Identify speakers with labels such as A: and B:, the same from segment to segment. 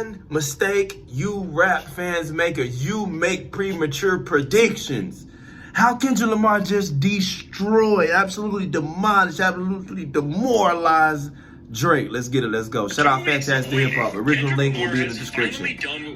A: one mistake you rap fans make, or you make premature predictions. How Kendrick Lamar just destroyed, absolutely demolished, absolutely demoralized Drake. Let's get it. Let's go. Shout out Fantastic Hip Hop. Original link will be in the description.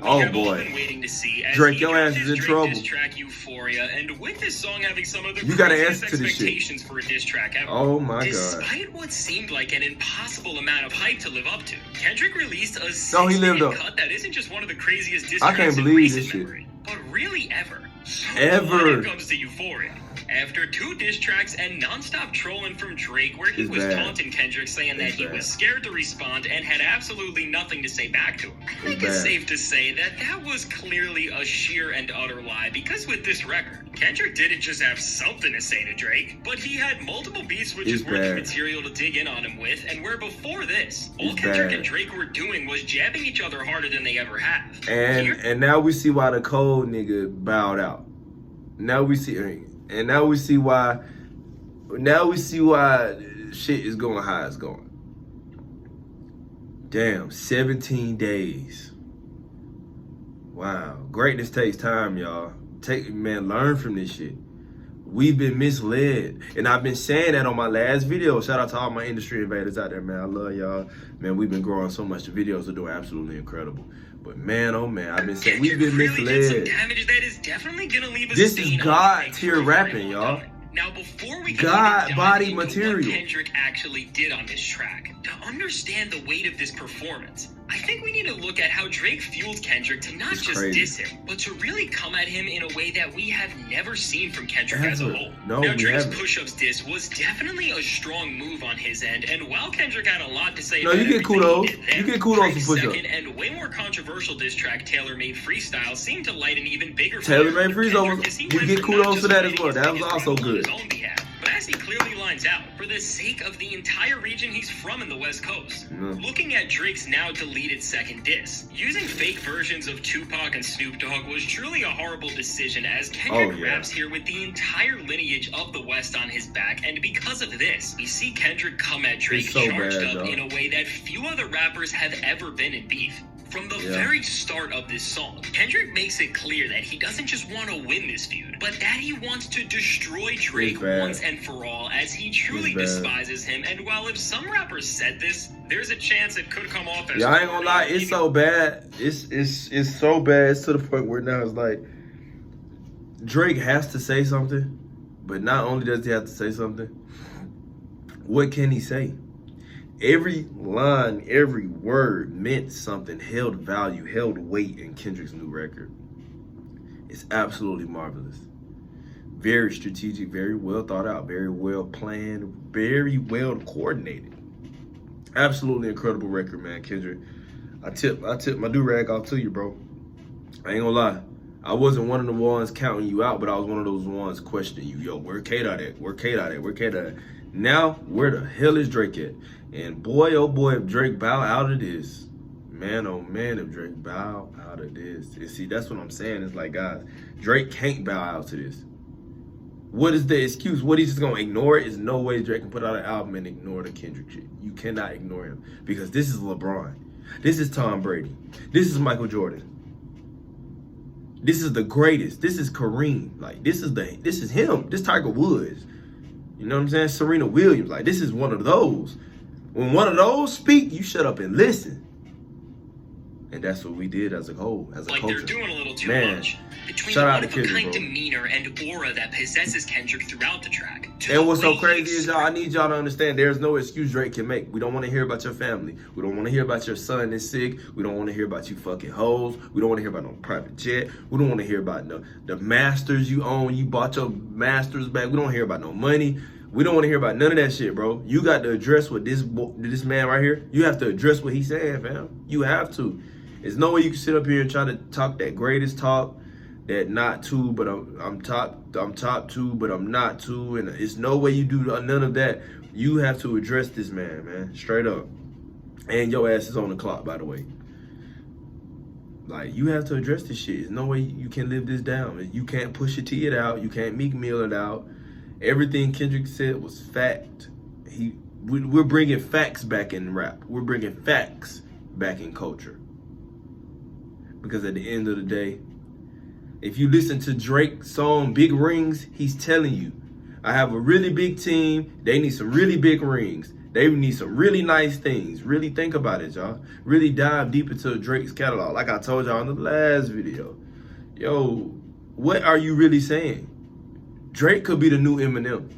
A: Oh boy, Drake, your ass is in trouble.
B: And with this song having some of the
A: you gotta answer to this shit.
B: For a diss track ever.
A: Oh my god.
B: Despite what seemed like an impossible amount of hype to live up to, Kendrick released a cut that isn't just one of the craziest diss tracks
A: I can't believe this shit.
B: But really ever. So
A: ever.
B: When it comes to Euphoria. After 2 diss tracks and non-stop trolling from Drake, where he was taunting Kendrick, saying that he was scared to respond and had absolutely nothing to say back to him. I think it's safe to say that that was clearly a sheer and utter lie, because with this record, Kendrick didn't just have something to say to Drake, but he had multiple beats which is worth material to dig in on him with, and where before this, all Kendrick and Drake were doing was jabbing each other harder than they ever have.
A: And now we see why the cold nigga bowed out. Now we see why shit is going how it's going. Damn, 17 days. Wow. Greatness takes time, y'all. Learn from this shit. We've been misled. And I've been saying that on my last video. Shout out to all my industry invaders out there, man. I love y'all. Man, we've been growing so much. The videos are doing absolutely incredible. But man, oh man, I've been saying we've been misled. This is God tier rapping, y'all.
B: Now, before we
A: God body material.
B: What Kendrick actually did on this track, to understand the weight of this performance, I think we need to look at how Drake fueled Kendrick to not just diss him, but to really come at him in a way that we have never seen from Kendrick as a whole.
A: No,
B: now, Drake's push-ups diss was definitely a strong move on his end, and while Kendrick had a lot to say about
A: you get kudos. You get kudos for push-ups.
B: Second and way more controversial diss track, Tailor-Made Freestyle, seemed to light an even bigger
A: Tailor-Made Freestyle, you get kudos for that as well. That was also good.
B: But as he clearly lines out, for the sake of the entire region he's from in the West Coast, looking at Drake's now deleted second diss, using fake versions of Tupac and Snoop Dogg was truly a horrible decision, as Kendrick raps here with the entire lineage of the West on his back, and because of this, we see Kendrick come at Drake charged up in a way that few other rappers have ever been in beef. From the very start of this song, Kendrick makes it clear that he doesn't just want to win this feud, but that he wants to destroy Drake once and for all, as he truly despises him. And while if some rappers said this, there's a chance it could come off as...
A: I ain't gonna lie, it's so bad. It's so bad. It's to the point where now it's like, Drake has to say something, but not only does he have to say something, what can he say? Every line, every word meant something, held value, held weight in Kendrick's new record. It's absolutely marvelous. Very strategic, very well thought out, very well planned, very well coordinated. Absolutely incredible record, man, Kendrick. I tip my do-rag off to you, bro. I ain't gonna lie. I wasn't one of the ones counting you out, but I was one of those ones questioning you. Yo, where K-Dot at? Where K-Dot at? Where K-Dot at? Now, where the hell is Drake at? And boy, oh boy, if Drake bow out of this, man, oh man, if Drake bow out of this. And see, that's what I'm saying. It's like, guys, Drake can't bow out to this. What is the excuse? What, he's just gonna ignore it? There's no way Drake can put out an album and ignore the Kendrick shit. You cannot ignore him, because this is LeBron. This is Tom Brady. This is Michael Jordan. This is the greatest. This is Kareem. Like, this is him. This Tiger Woods. You know what I'm saying? Serena Williams. Like, this is one of those. When one of those speak, you shut up and listen. And that's what we did as a whole, as a culture.
B: They're doing a little too much. Between the one-of-a-kind demeanor and aura that possesses Kendrick throughout the track.
A: And what's so crazy is, y'all, I need y'all to understand, there's no excuse Drake can make. We don't want to hear about your family. We don't want to hear about your son that's sick. We don't want to hear about you fucking hoes. We don't want to hear about no private jet. We don't want to hear about the masters you own. You bought your masters back. We don't hear about no money. We don't want to hear about none of that shit, bro. You got to address what this man right here, you have to address what he's saying, fam. You have to. There's no way you can sit up here and try to talk that greatest talk, that not two, but I'm top two, but I'm not two, and it's no way you do none of that. You have to address this man, straight up. And your ass is on the clock, by the way. Like, you have to address this shit. There's no way you can live this down. You can't push it out. You can't Meek Mill it out. Everything Kendrick said was fact. We're bringing facts back in rap. We're bringing facts back in culture. Because at the end of the day, if you listen to Drake's song Big Rings, he's telling you, I have a really big team. They need some really big rings. They need some really nice things. Really think about it, y'all. Really dive deep into Drake's catalog. Like I told y'all in the last video. Yo, what are you really saying? Drake could be the new Eminem.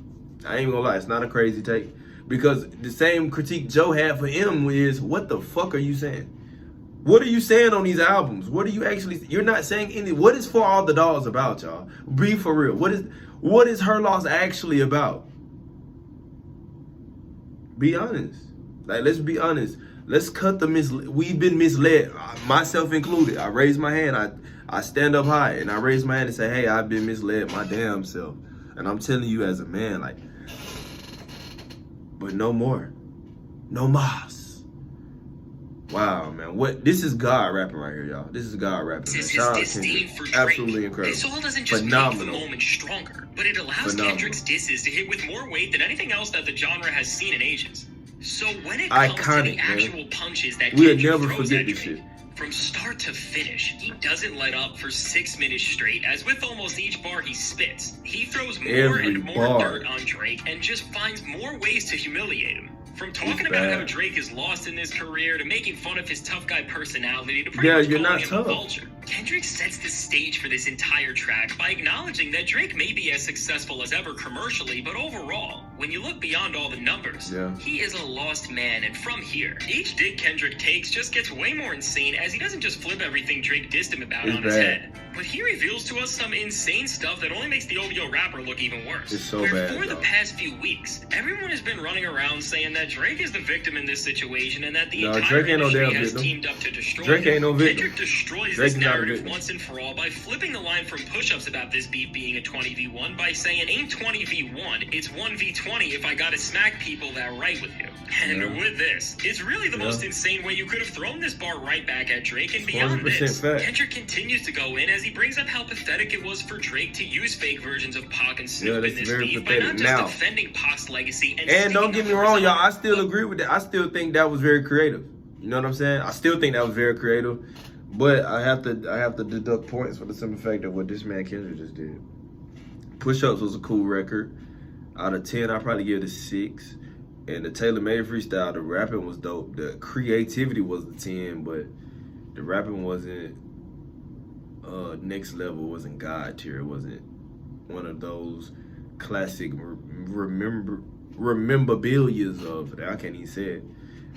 A: I ain't gonna lie, it's not a crazy take. Because the same critique Joe had for him is, what the fuck are you saying? What are you saying on these albums? What are you actually, you're not saying any, what is For All the Dogs about, y'all? Be for real. What is Her Loss actually about? Be honest. Like, let's be honest. Let's cut the we've been misled, myself included. I raise my hand, I stand up high, and I raise my hand and say, hey, I've been misled my damn self. And I'm telling you as a man, like, but no more. No mas. Wow, man. This is God rapping right here, y'all. This is God rapping.
B: This is his disdain for Drake.
A: Absolutely incredible.
B: This all doesn't just make the moment stronger, but it allows Kendrick's disses to hit with more weight than anything else that the genre has seen in ages. So when it comes to the actual punches that Kendrick throws at Drake, from start to finish, he doesn't let up for 6 minutes straight, as with almost each bar he spits, he throws more and more dirt on Drake and just finds more ways to humiliate him. From talking about how Drake is lost in his career, to making fun of his tough guy personality, to pretty much calling him a vulture, Kendrick sets the stage for this entire track by acknowledging that Drake may be as successful as ever commercially, but overall, when you look beyond all the numbers, he is a lost man. And from here, each dig Kendrick takes just gets way more insane, as he doesn't just flip everything Drake dissed him about on his head, but he reveals to us some insane stuff that only makes the OVO rapper look even worse.
A: It's so bad.
B: For the past few weeks, everyone has been running around saying that Drake is the victim in this situation, and that the entire industry has teamed up to destroy
A: Drake ain't no victim.
B: Kendrick destroys this narrative once and for all by flipping the line from push-ups about this beat being a 20v1 by saying, ain't 20v1, it's 1v20 if I gotta smack people that right with you. And with this, it's really the most insane way you could have thrown this bar right back at Drake. And beyond this, Kendrick continues to go in as he brings up how pathetic it was for Drake to use fake versions of Pac and Snoop in this beef by not just defending Pac's legacy and don't
A: get me wrong, y'all, I still agree with that. I still think that was very creative. You know what I'm saying? I still think that was very creative, but I have to deduct points for the simple fact of what this man Kendrick just did. Push Ups was a cool record. Out of 10, I'd probably give it a 6. And the Taylor Made freestyle, the rapping was dope. The creativity was a 10, but the rapping wasn't next level. It wasn't God tier. It wasn't one of those classic rememberabilias of it. I can't even say it.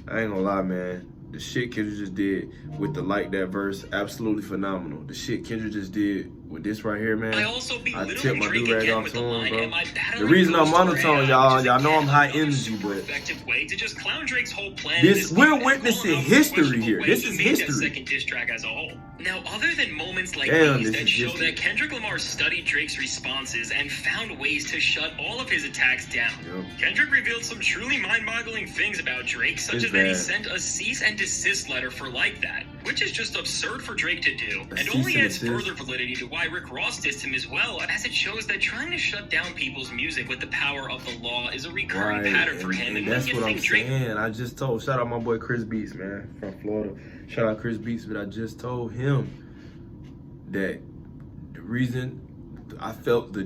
A: I ain't gonna lie, man. The shit Kendrick just did with the Like That verse, absolutely phenomenal. The shit Kendrick just did with this right here, man. I tip my do-rag off to him, bro. The reason I'm monotone, y'all know I'm high energy, but we're witnessing history here. This is history.
B: Now, other than moments like these that show that Kendrick Lamar studied Drake's responses and found ways to shut all of his attacks down, Kendrick revealed some truly mind-boggling things about Drake, such as that he sent a cease and desist letter for Like That, which is just absurd for Drake to do, and only adds further validity to why Rick Ross dissed him as well, as it shows that trying to shut down people's music with the power of the law is a recurring pattern for him.
A: And that's what I'm saying. I just told, shout out my boy Chris Beats, man, from Florida. Shout out Chris Beats, but I just told him that the reason I felt the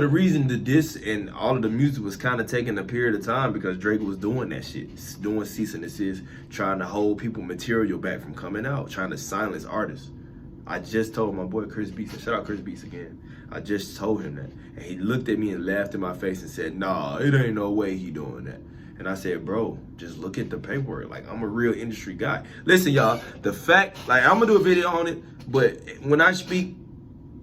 A: reason the diss and all of the music was kind of taking a period of time because Drake was doing that shit, doing cease and desist, trying to hold people material back from coming out, trying to silence artists. I just told my boy Chris Beats, and shout out Chris Beats again. I just told him that, and he looked at me and laughed in my face and said, "Nah, it ain't no way he doing that." And I said, bro, just look at the paperwork. Like, I'm a real industry guy. Listen, y'all, the fact, like, I'm gonna do a video on it, but when I speak,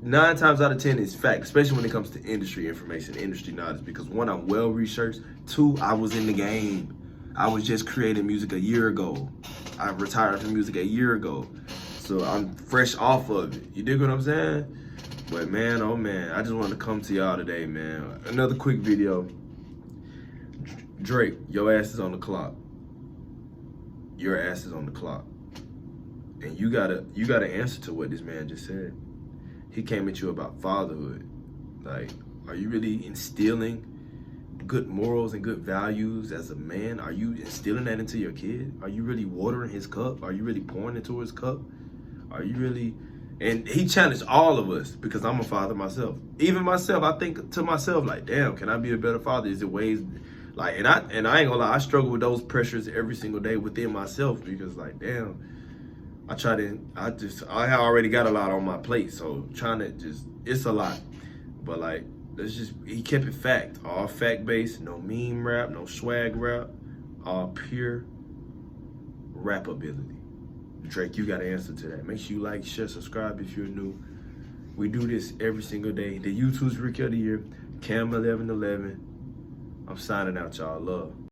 A: 9 times out of 10 is fact, especially when it comes to industry information, industry knowledge, because 1, I'm well researched. 2, I was in the game. I was just creating music a year ago. I retired from music a year ago. So I'm fresh off of it. You dig what I'm saying? But man, oh man, I just wanted to come to y'all today, man. Another quick video. Drake, your ass is on the clock. Your ass is on the clock. And you gotta answer to what this man just said. He came at you about fatherhood. Like, are you really instilling good morals and good values as a man? Are you instilling that into your kid? Are you really watering his cup? Are you really pouring into his cup? Are you really? And he challenged all of us because I'm a father myself. Even myself, I think to myself like, damn, can I be a better father? Is it ways like, and I ain't gonna lie, I struggle with those pressures every single day within myself because like, damn, I already got a lot on my plate, so trying to it's a lot. But like, he kept it fact, all fact based, no meme rap, no swag rap, all pure rap ability. Drake, you got to answer to that. Make sure you like, share, subscribe if you're new. We do this every single day. The YouTube's Rookie of the Year, Cam 1111. I'm signing out, y'all. Love.